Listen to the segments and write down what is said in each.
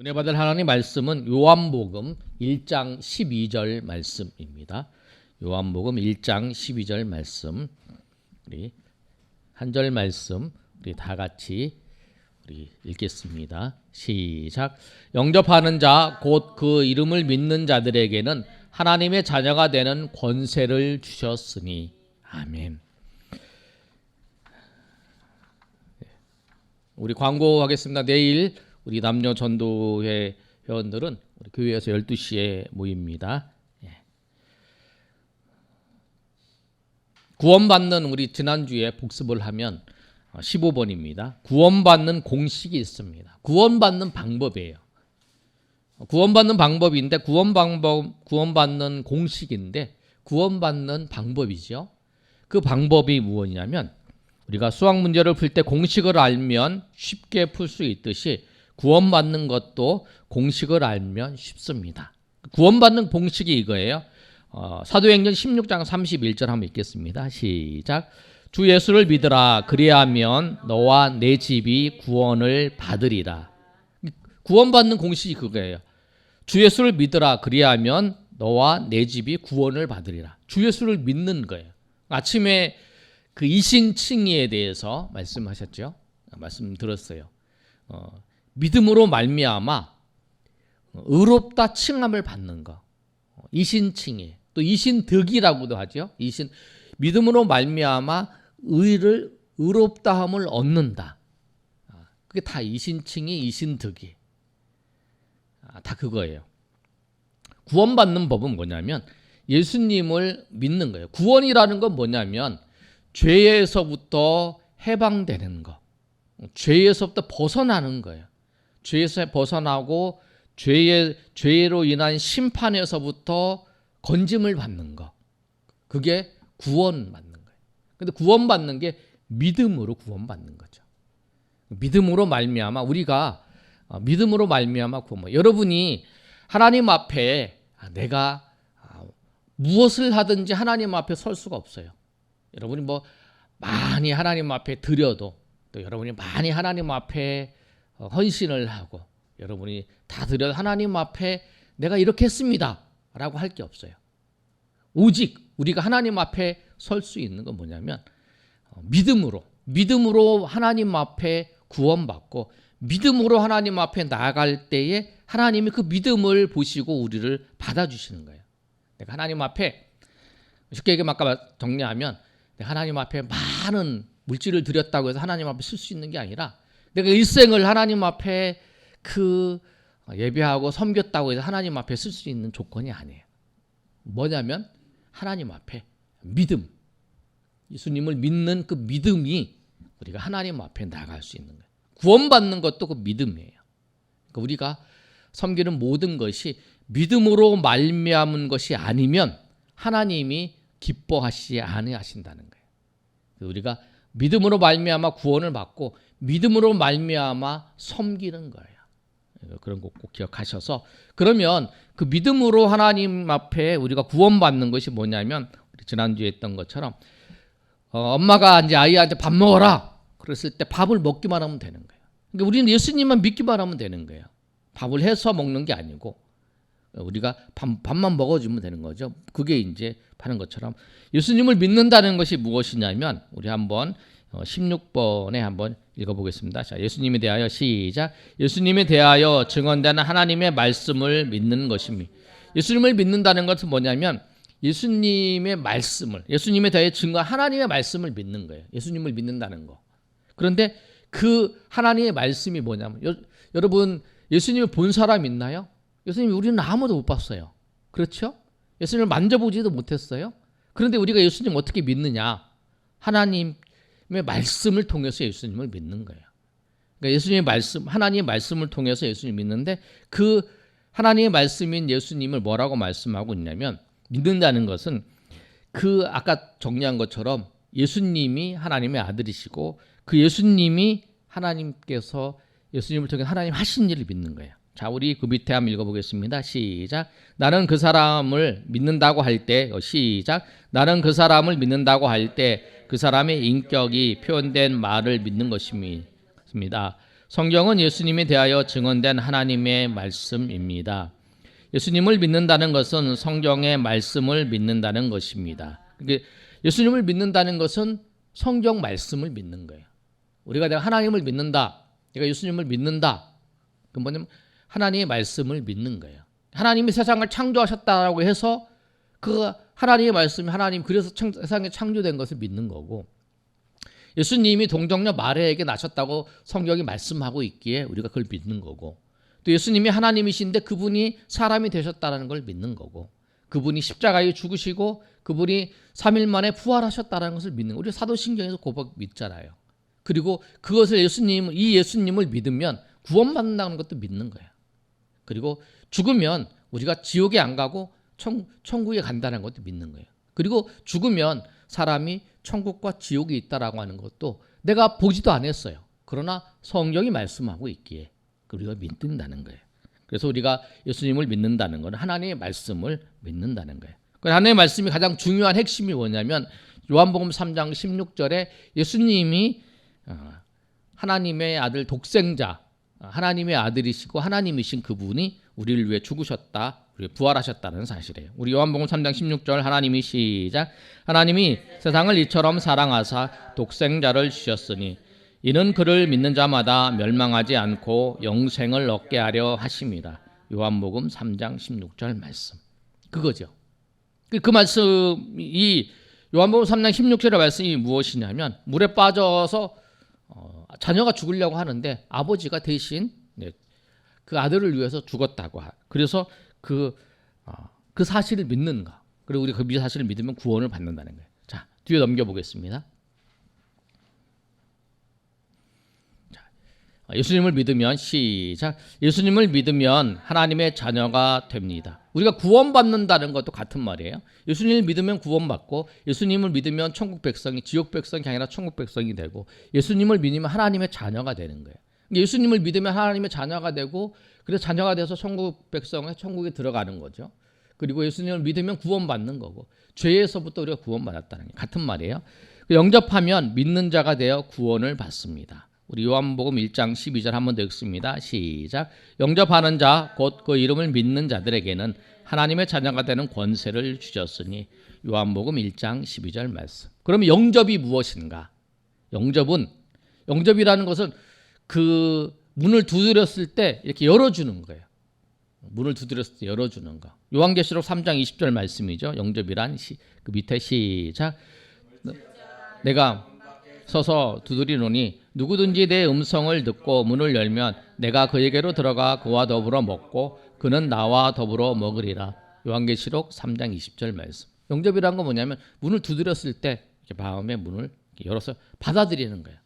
은혜 받을 하나님 말씀은 요한복음 1장 12절 말씀입니다. 요한복음 1장 12절 말씀, 우리 한 절 말씀 우리 다 같이 우리 읽겠습니다. 시작. 영접하는 자 곧 그 이름을 믿는 자들에게는 하나님의 자녀가 되는 권세를 주셨으니. 아멘. 우리 광고하겠습니다. 내일 우리 남녀 전도회 회원들은 우리 교회에서 12시에 모입니다. 구원받는, 우리 지난주에 복습을 하면 15번입니다. 구원받는 공식이 있습니다. 구원받는 방법이에요. 구원받는 방법인데 구원받는 공식인데 구원받는 방법이죠. 그 방법이 무엇이냐면, 우리가 수학 문제를 풀 때 공식을 알면 쉽게 풀 수 있듯이 구원받는 것도 공식을 알면 쉽습니다. 구원받는 공식이 이거예요. 사도행전 16장 31절 한번 읽겠습니다. 시작. 주 예수를 믿으라. 그리하면 너와 내 집이 구원을 받으리라. 구원받는 공식이 그거예요. 주 예수를 믿으라. 그리하면 너와 내 집이 구원을 받으리라. 주 예수를 믿는 거예요. 아침에 그 이신칭의에 대해서 말씀하셨죠. 말씀 들었어요. 믿음으로 말미암아 의롭다 칭함을 받는 거. 이신칭의, 또 이신득이라고도 하죠. 믿음으로 말미암아 의롭다함을 얻는다. 그게 다 이신칭의, 이신득이. 다 그거예요. 구원받는 법은 뭐냐면 예수님을 믿는 거예요. 구원이라는 건 뭐냐면 죄에서부터 해방되는 거. 죄에서부터 벗어나는 거예요. 죄에서 벗어나고 죄로 인한 심판에서부터 건짐을 받는 거. 그게 구원받는 거예요. 근데 구원받는 게 믿음으로 구원받는 거죠. 믿음으로 말미암아 우리가 믿음으로 말미암아 구원. 여러분이 하나님 앞에 내가 무엇을 하든지 하나님 앞에 설 수가 없어요. 여러분이 많이 하나님 앞에 드려도, 또 여러분이 많이 하나님 앞에 헌신을 하고, 여러분이 다 드려도 하나님 앞에 내가 이렇게 했습니다 라고 할 게 없어요. 오직 우리가 하나님 앞에 설 수 있는 건 뭐냐면 믿음으로 하나님 앞에 구원받고, 믿음으로 하나님 앞에 나아갈 때에 하나님이 그 믿음을 보시고 우리를 받아주시는 거예요. 내가 하나님 앞에, 쉽게 얘기하면 아까 정리하면, 하나님 앞에 많은 물질을 드렸다고 해서 하나님 앞에 쓸 수 있는 게 아니라, 내가 일생을 하나님 앞에 예배하고 섬겼다고 해서 하나님 앞에 쓸 수 있는 조건이 아니에요. 뭐냐면 하나님 앞에 믿음, 예수님을 믿는 그 믿음이 우리가 하나님 앞에 나갈 수 있는 거예요. 구원받는 것도 그 믿음이에요. 그러니까 우리가 섬기는 모든 것이 믿음으로 말미암은 것이 아니면 하나님이 기뻐하시지 아니하신다는 거예요. 우리가 믿음으로 말미암아 구원을 받고 믿음으로 말미암아 섬기는 거예요. 그런 거 꼭 기억하셔서, 그러면 그 믿음으로 하나님 앞에 우리가 구원받는 것이 뭐냐면, 우리 지난주에 했던 것처럼 엄마가 이제 아이한테 밥 먹어라 그랬을 때 밥을 먹기만 하면 되는 거예요. 그러니까 우리는 예수님만 믿기만 하면 되는 거예요. 밥을 해서 먹는 게 아니고 우리가 밥만 먹어주면 되는 거죠. 그게 이제 하는 것처럼 예수님을 믿는다는 것이 무엇이냐면, 우리 한번 16번에 한번 읽어보겠습니다. 자, 예수님에 대하여 시작. 예수님에 대하여 증언되는 하나님의 말씀을 믿는 것입니다. 예수님을 믿는다는 것은 뭐냐면 예수님의 말씀을, 예수님에 대하여 증거 하나님의 말씀을 믿는 거예요. 예수님을 믿는다는 거. 그런데 그 하나님의 말씀이 뭐냐면, 여러분 예수님을 본 사람 있나요? 예수님 우리는 아무도 못 봤어요. 그렇죠? 예수님을 만져보지도 못했어요. 그런데 우리가 예수님 어떻게 믿느냐? 하나님의 말씀을 통해서 예수님을 믿는 거예요. 그러니까 예수님의 말씀, 하나님의 말씀을 통해서 예수님을 믿는데, 그 하나님의 말씀인 예수님을 뭐라고 말씀하고 있냐면, 믿는다는 것은 그 아까 정리한 것처럼 예수님이 하나님의 아들이시고, 그 예수님이 하나님께서 예수님을 통해 하나님 하신 일을 믿는 거예요. 자, 우리 그 밑에 한번 읽어보겠습니다. 시작. 나는 그 사람을 믿는다고 할 때, 시작. 나는 그 사람을 믿는다고 할 때 그 사람의 인격이 표현된 말을 믿는 것입니다. 성경은 예수님에 대하여 증언된 하나님의 말씀입니다. 예수님을 믿는다는 것은 성경의 말씀을 믿는다는 것입니다. 예수님을 믿는다는 것은 성경 말씀을 믿는 거예요. 우리가 내가 하나님을 믿는다, 내가 예수님을 믿는다, 그건 뭐냐면 하나님의 말씀을 믿는 거예요. 하나님이 세상을 창조하셨다라고 해서 그 하나님의 말씀이 하나님 그래서 세상에 창조된 것을 믿는 거고, 예수님이 동정녀 마리아에게 나셨다고 성경이 말씀하고 있기에 우리가 그걸 믿는 거고, 또 예수님이 하나님이신데 그분이 사람이 되셨다는 걸 믿는 거고, 그분이 십자가에 죽으시고 그분이 3일 만에 부활하셨다는 것을 믿는 거예요. 우리 사도신경에서 그거 믿잖아요. 그리고 그것을 이 예수님을 믿으면 구원받는다는 것도 믿는 거예요. 그리고 죽으면 우리가 지옥에 안 가고 천국에 간다는 것도 믿는 거예요. 그리고 죽으면 사람이 천국과 지옥이 있다라고 하는 것도 내가 보지도 않았어요. 그러나 성경이 말씀하고 있기에 우리가 믿는다는 거예요. 그래서 우리가 예수님을 믿는다는 것은 하나님의 말씀을 믿는다는 거예요. 하나님의 말씀이 가장 중요한 핵심이 뭐냐면 요한복음 3장 16절에 예수님이 하나님의 아들 독생자, 하나님의 아들이시고 하나님이신 그분이 우리를 위해 죽으셨다, 부활하셨다는 사실이에요. 우리 요한복음 3장 16절 하나님이 시작. 하나님이 세상을 이처럼 사랑하사 독생자를 주셨으니 이는 그를 믿는 자마다 멸망하지 않고 영생을 얻게 하려 하심이라. 요한복음 3장 16절 말씀. 그거죠. 그 말씀이 요한복음 3장 16절의 말씀이 무엇이냐면 물에 빠져서 자녀가 죽으려고 하는데 아버지가 대신 그 아들을 위해서 죽었다고. 그래서 그 사실을 믿는가. 그리고 우리 그 사실을 믿으면 구원을 받는다는 거예요. 자, 뒤에 넘겨보겠습니다. 자, 예수님을 믿으면 시작. 예수님을 믿으면 하나님의 자녀가 됩니다. 우리가 구원받는다는 것도 같은 말이에요. 예수님을 믿으면 구원받고, 예수님을 믿으면 천국 백성이 지옥 백성이 아니라 천국 백성이 되고, 예수님을 믿으면 하나님의 자녀가 되는 거예요. 예수님을 믿으면 하나님의 자녀가 되고, 그래서 자녀가 돼서 천국 백성의 천국에 들어가는 거죠. 그리고 예수님을 믿으면 구원받는 거고, 죄에서부터 우리가 구원받았다는 게 같은 말이에요. 영접하면 믿는 자가 되어 구원을 받습니다. 우리 요한복음 1장 12절 한 번 더 읽습니다. 시작. 영접하는 자 곧 그 이름을 믿는 자들에게는 하나님의 자녀가 되는 권세를 주셨으니. 요한복음 1장 12절 말씀. 그러면 영접이 무엇인가? 영접이라는 것은 그 문을 두드렸을 때 이렇게 열어주는 거예요. 문을 두드렸을 때 열어주는 거. 요한계시록 3장 20절 말씀이죠. 영접이란 그 밑에 시작. 내가 서서 두드리노니 누구든지 내 음성을 듣고 문을 열면 내가 그에게로 들어가 그와 더불어 먹고 그는 나와 더불어 먹으리라. 요한계시록 3장 20절 말씀. 영접이란 건 뭐냐면 문을 두드렸을 때 이렇게 마음의 문을 이렇게 열어서 받아들이는 거예요.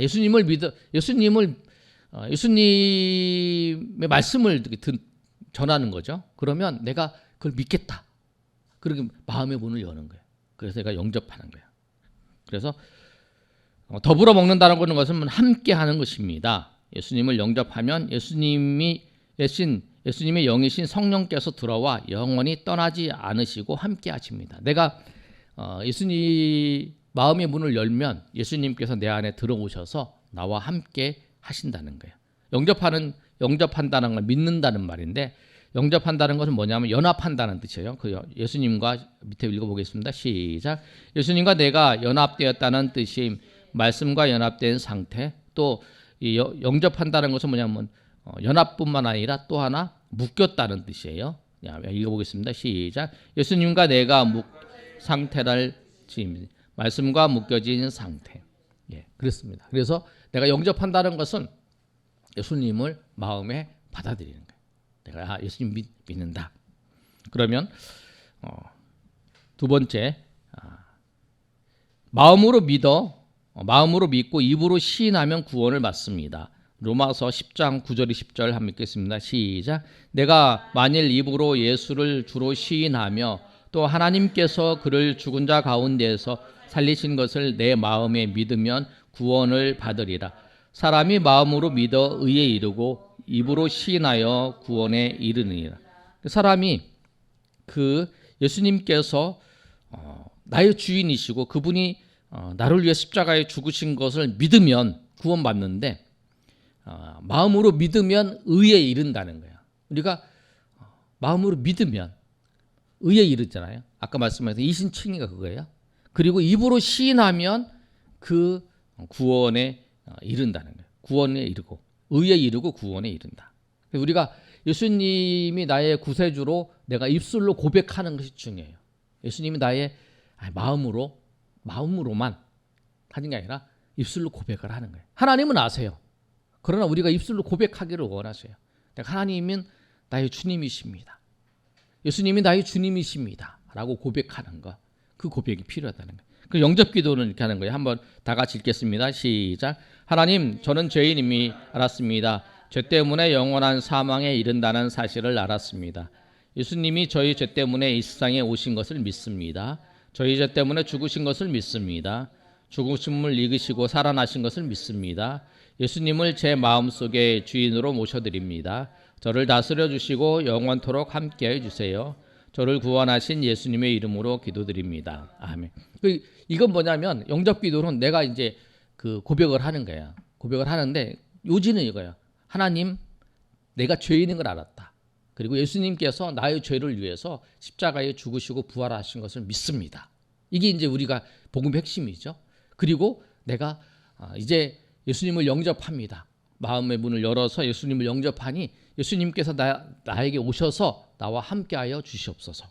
예수님의 말씀을 전하는 거죠. 그러면 내가 그걸 믿겠다. 그렇게 마음의 문을 여는 거예요. 그래서 내가 영접하는 거예요. 그래서 더불어 먹는다는 것은 함께 하는 것입니다. 예수님을 영접하면 예수님의 영이신 성령께서 들어와 영원히 떠나지 않으시고 함께 하십니다. 내가 예수님 마음의 문을 열면 예수님께서 내 안에 들어오셔서 나와 함께 하신다는 거예요. 영접한다는 걸 믿는다는 말인데, 영접한다는 것은 뭐냐면 연합한다는 뜻이에요. 그 예수님과 밑에 읽어보겠습니다. 시작. 예수님과 내가 연합되었다는 뜻이 말씀과 연합된 상태. 또 이 영접한다는 것은 뭐냐면 연합뿐만 아니라 또 하나 묶였다는 뜻이에요. 읽어보겠습니다. 시작. 예수님과 내가 상태를 지금 말씀과 묶여진 상태. 예, 그렇습니다. 그래서 내가 영접한다는 것은 예수님을 마음에 받아들이는 거예요. 내가 예수님 믿는다. 그러면 두 번째, 마음으로 믿고 입으로 시인하면 구원을 받습니다. 로마서 10장 9절 10절 한번 읽겠습니다. 시작. 내가 만일 입으로 예수를 주로 시인하며 또 하나님께서 그를 죽은 자 가운데에서 살리신 것을 내 마음에 믿으면 구원을 받으리라. 사람이 마음으로 믿어 의에 이르고 입으로 시인하여 구원에 이르느니라. 사람이 그 예수님께서 나의 주인이시고 그분이 나를 위해 십자가에 죽으신 것을 믿으면 구원받는데, 마음으로 믿으면 의에 이른다는 거야. 우리가 마음으로 믿으면 의에 이르잖아요. 아까 말씀하신 이신칭의가 그거예요. 그리고 입으로 시인하면 그 구원에 이른다는 거예요. 구원에 이르고 의에 이르고 구원에 이른다. 우리가 예수님이 나의 구세주로 내가 입술로 고백하는 것이 중요해요. 예수님이 나의 마음으로만 하는 게 아니라 입술로 고백을 하는 거예요. 하나님은 아세요. 그러나 우리가 입술로 고백하기를 원하세요. 하나님은 나의 주님이십니다. 예수님이 나의 주님이십니다. 라고 고백하는 것. 그 고백이 필요하다는 거예요. 그 영접기도는 이렇게 하는 거예요. 한번 다 같이 읽겠습니다. 시작. 하나님, 저는 죄인임이 알았습니다. 죄 때문에 영원한 사망에 이른다는 사실을 알았습니다. 예수님이 저희 죄 때문에 이 세상에 오신 것을 믿습니다. 저희 죄 때문에 죽으신 것을 믿습니다. 죽으심을 이기시고 살아나신 것을 믿습니다. 예수님을 제 마음속에 주인으로 모셔드립니다. 저를 다스려 주시고 영원토록 함께해 주세요. 저를 구원하신 예수님의 이름으로 기도드립니다. 아멘. 이건 뭐냐면 영접기도는 내가 이제 그 고백을 하는 거야. 고백을 하는데 요지는 이거야. 하나님, 내가 죄인인 걸 알았다. 그리고 예수님께서 나의 죄를 위해서 십자가에 죽으시고 부활하신 것을 믿습니다. 이게 이제 우리가 복음의 핵심이죠. 그리고 내가 이제 예수님을 영접합니다. 마음의 문을 열어서 예수님을 영접하니 예수님께서 나에게 오셔서 나와 함께하여 주시옵소서.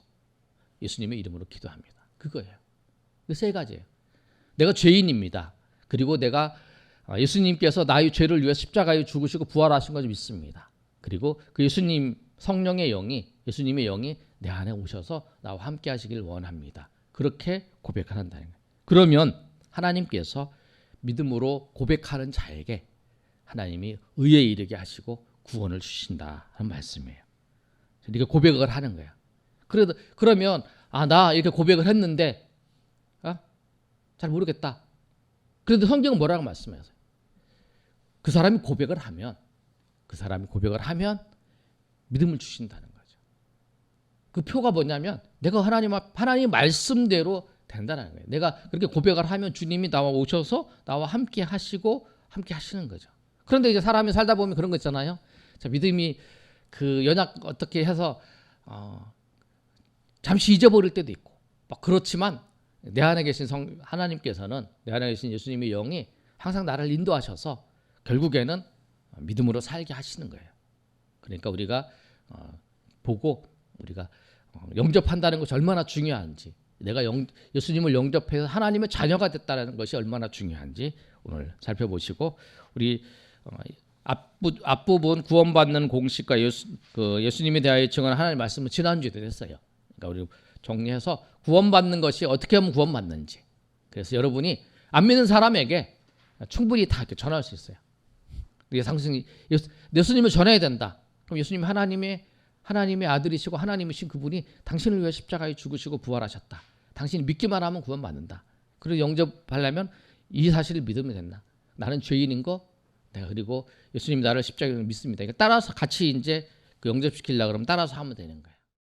예수님의 이름으로 기도합니다. 그거예요. 그 세 가지예요. 내가 죄인입니다. 그리고 내가 예수님께서 나의 죄를 위해 십자가에 죽으시고 부활하신 것을 믿습니다. 그리고 그 예수님 성령의 영이 예수님의 영이 내 안에 오셔서 나와 함께 하시길 원합니다. 그렇게 고백을 한다는 거예요. 그러면 하나님께서 믿음으로 고백하는 자에게 하나님이 의에 이르게 하시고 구원을 주신다 하는 말씀이에요. 이렇게 고백을 하는 거야. 그러면 나 이렇게 고백을 했는데 잘 모르겠다. 그런데 성경은 뭐라고 말씀하세요? 그 사람이 고백을 하면 믿음을 주신다는 거죠. 그 표가 뭐냐면 내가 하나님 말씀대로 된다는 거예요. 내가 그렇게 고백을 하면 주님이 나와 오셔서 나와 함께 하시고 함께 하시는 거죠. 그런데 이제 사람이 살다 보면 그런 거 있잖아요. 자, 믿음이 그 연약 어떻게 해서 잠시 잊어버릴 때도 있고 막 그렇지만 내 안에 계신 하나님께서는 내 안에 계신 예수님의 영이 항상 나를 인도하셔서 결국에는 믿음으로 살게 하시는 거예요. 그러니까 우리가 보고 우리가 영접한다는 것이 얼마나 중요한지, 내가 예수님을 영접해서 하나님의 자녀가 됐다는 것이 얼마나 중요한지 오늘 살펴보시고, 우리 앞부분 구원받는 공식과 예수님에 대하여 증언한 하나님의 말씀은 지난주에도 했어요. 그러니까 우리 정리해서 구원받는 것이 어떻게 하면 구원받는지, 그래서 여러분이 안 믿는 사람에게 충분히 다 이렇게 전할 수 있어요. 상승이 예수님을 전해야 된다. 그럼 예수님 하나님의 아들이시고 하나님이신 그분이 당신을 위해 십자가에 죽으시고 부활하셨다. 당신이 믿기만 하면 구원받는다. 그리고 영접하려면 이 사실을 믿으면 된다. 나는 죄인인 거, 내가 그리고 예수님 나를 십자가에 믿습니다. 그러니까 따라서 같이 이제 그 영접시키려고 그러면 따라서 하면 되는 거예요.